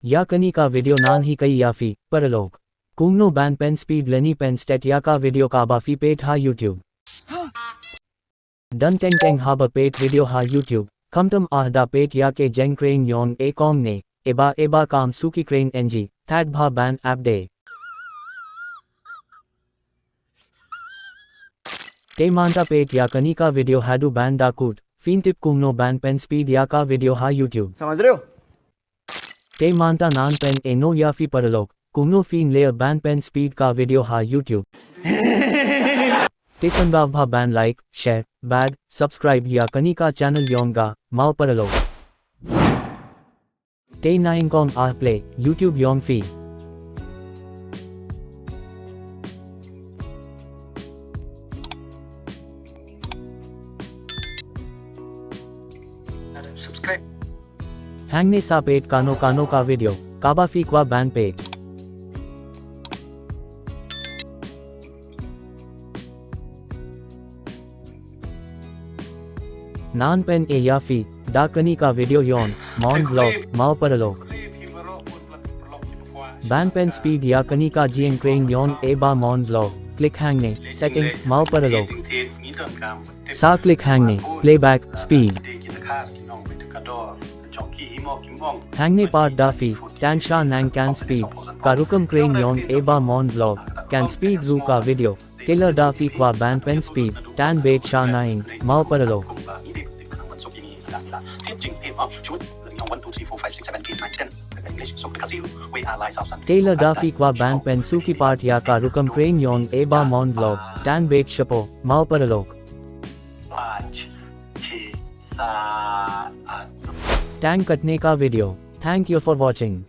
या कनी का वीडियो नान ही कई याफी परलोक कुंगनो बैन पेन स्पीड लेनी पेन स्टेट या का वीडियो का बाफी पेट हा यूट्यूब डन टेंग टेंग हा पेट वीडियो हा यूट्यूब खमतम आहदा पेट या के जेंग क्रेन योंग ए कॉम ने एबा काम सुकी क्रेन एनजी थैट भा बैन ऐप डे ते मानता पेट या कनी का वीडियो हैडू बैन डाकूट फिन टिप कुंगनो बैन पेन स्पीड या का वीडियो हा यूट्यूब समझ रहे हो? ते मानता नान पेन ए नो या फी परलोक कुंगनो फिन लेयर बैन पेन स्पीड का वीडियो हा यूट्यूब ते संगाव भा बैन लाइक शेयर बैड सब्सक्राइब या कनी का चैनल योंगा माओ परलोक ते नाइंग कॉम आर प्ले यूट्यूब योंग फी हैंगने सा पेट कानो का वीडियो काबा फीकवा बैन पेट नान पेन ए याफी डाकनी का वीडियो योन मॉन व्लॉग माओ परलोक बैन पेन स्पीड या कनी का जीएन क्रेन योन ए बा मॉन व्लॉग क्लिक हैंगने सेटिंग माओ परलोक सा क्लिक हैंगने प्लेबैक स्पीड हैंगने पार्ट डाफी टैंशा नैंग कैन स्पीड का रुकम क्रेन योन ए बा मॉन व्लॉग कैन स्पीड रू का वीडियो टेलर डाफी क्वा बैन पेन स्पीड टैन बेट शा नाइंग माओ परलोक टेलर डाफी क्वा बैन पेन सुकी पार्ट या का रुकम क्रेन योन ए बा मॉन व्लॉग टैन बेट शपो माओ परलोक टैंक कटने का video thank you for watching.